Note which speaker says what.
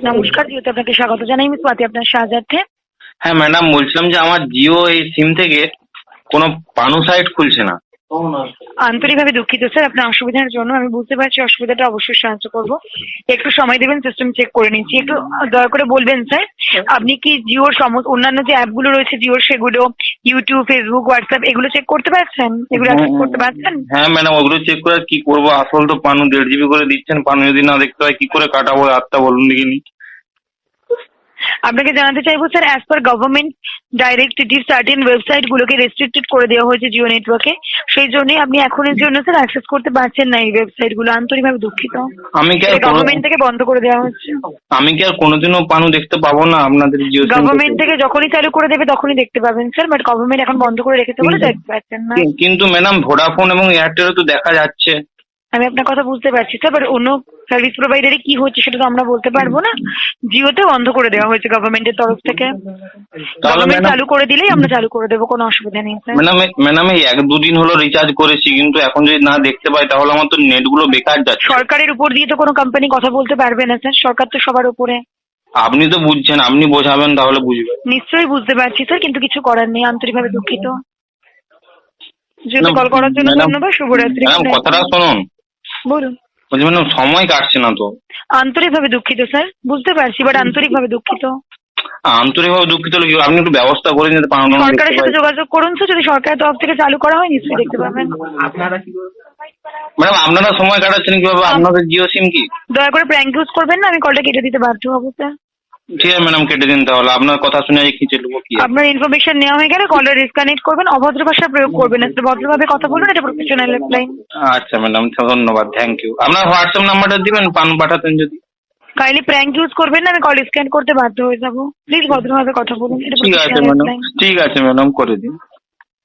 Speaker 1: নমস্কার, জিওতে আপনাকে স্বাগত জানাই। আমি স্বাতি, আপনার সাহায্যার্থে।
Speaker 2: হ্যাঁ ম্যাডাম, বলছিলাম যে আমার জিও এই সিম থেকে কোনো পানু সাইট খুলছে না।
Speaker 1: আন্তরিকভাবে দুঃখিত স্যার আপনার অসুবিধার জন্য। আমি বুঝতে পারছি, অসুবিধাটা অবশ্যই সাহায্য করব। একটু সময় দেবেন, সিস্টেম চেক করে নিচ্ছি। একটু দয়া করে বলবেন স্যার, আপনি কি জিওর সমস্ত অন্যান্য যে অ্যাপগুলো রয়েছে জিওর, সেগুলো ইউটিউব, ফেসবুক, হোয়াটসঅ্যাপ এগুলো চেক করতে পারছেন? এগুলো অ্যাক্সেস করতে পারছেন?
Speaker 2: হ্যাঁ ম্যাডাম, ওগুলো চেক করে কি করবো? আসল তো পানু 1.5 GB করে দিচ্ছেন, পানু যদি না দেখতে হয় কি করে কাটাবো রাতটা বলুন দেখিনি।
Speaker 1: আপনাকে জানাতে চাইবো sir, as per government directive certain ওয়েবসাইটগুলোকে রেস্ট্রিক্টেড করে দেওয়া হয়েছে জিও নেটওয়ার্কে। সেই জন্যই আপনি এখনের জন্য স্যার অ্যাক্সেস করতে পারছেন না এই ওয়েবসাইটগুলো। আন্তরিকভাবে দুঃখিত।
Speaker 2: আমি কি আর
Speaker 1: গভর্নমেন্ট থেকে বন্ধ করে দেওয়া হচ্ছে।
Speaker 2: আমি কি আর কোনোদিনও পানু দেখতে পাবো না আপনাদের জিও সিম
Speaker 1: গভর্নমেন্ট থেকে যখনই চালু করে দেবে তখনই দেখতে পাবেন স্যার, বাট গভর্নমেন্ট এখন বন্ধ করে রেখেছে বলে দেখতে পাচ্ছেন না।
Speaker 2: কিন্তু ম্যাডাম ভোডাফোন এবং এয়ারটেলও তো দেখা যাচ্ছে।
Speaker 1: আমি আপনার কথা বুঝতে পারছি স্যার, বাট অন্য সার্ভিস প্রোভাইডারে কি হচ্ছে সেটা তো আমরা বলতে পারবো না। জিওতে বন্ধ করে দেওয়া হয়েছে গভর্নমেন্টের তরফ থেকে। গভর্নমেন্ট চালু করে দিলেই আমরা চালু করে দেবো, কোনো অসুবিধা নেই স্যার।
Speaker 2: ম্যাডাম এই 1-2 দিন হলো রিচার্জ করেছি, কিন্তু এখন যদি না দেখতে পাই তাহলে আমার তো নেটগুলো বেকার যাচ্ছে।
Speaker 1: সরকারের উপর দিয়ে তো কোনো কোম্পানি কথা বলতে পারবে না স্যার, সরকার তো সবার উপরে।
Speaker 2: আপনি তো বুঝছেন, আপনি বোঝাবেন তাহলে বুঝবেন।
Speaker 1: নিশ্চয়ই বুঝতে পারছি স্যার, কিন্তু কিছু করার নেই। আন্তরিকভাবে দুঃখিত। যেহেতু কল করার জন্য ধন্যবাদ। শুভরাত্রি।
Speaker 2: ম্যাডাম কথাটা শুনুন।
Speaker 1: বলুন।
Speaker 2: বলছি ম্যাডাম সময় কাটছে না তো।
Speaker 1: আন্তরিকভাবে দুঃখিত স্যার, বুঝতে পারছি, বাট আন্তরিকভাবে দুঃখিত।
Speaker 2: আন্তরিকভাবে দুঃখিত হলে কি আপনি একটু ব্যবস্থা করে নিতে পারেন?
Speaker 1: সরকারের সাথে যোগাযোগ করুন স্যার, যদি সরকারের তরফ থেকে চালু করা হয় নিশ্চয়ই দেখতে পাবেন।
Speaker 2: ম্যাডাম আপনারা সময় কাটাচ্ছেন কিভাবে? আপনাদের জিও সিম কি?
Speaker 1: দয়া করে প্র্যাঙ্ক ইউজ করবেন না, আমি কলটা কেটে দিতে বাধ্য হবো স্যার।
Speaker 2: ঠিক আছে ম্যাডাম, কেটে দিন তাহলে। আপনার কথা শুনে খিঁচে নেবো কি?
Speaker 1: আপনার ইনফরমেশন নেওয়া হয়ে গেলে কলটা ডিসকানেক্ট করবেন। অভদ্র ভাষা প্রয়োগ করবেন না স্যার, ভদ্রভাবে কথা বলুন, এটা প্রফেশনাল হেল্পলাইন।
Speaker 2: আচ্ছা ম্যাডাম, ধন্যবাদ, থ্যাংক ইউ। আপনার হোয়াটসঅ্যাপ নাম্বারটা দিবেন, পানু পাঠাতেন যদি।
Speaker 1: কাইন্ডলি প্র্যাঙ্ক ইউজ করবেন না, আমি কল ডিসকানেক্ট করতে বাধ্য হয়ে যাবো। প্লিজ ভদ্রভাবে কথা বলুন, এটা
Speaker 2: ঠিক আছে
Speaker 1: প্রফেশনাল
Speaker 2: ম্যাডাম,
Speaker 1: হেল্পলাইন।
Speaker 2: ঠিক আছে ম্যাডাম, করে দিন।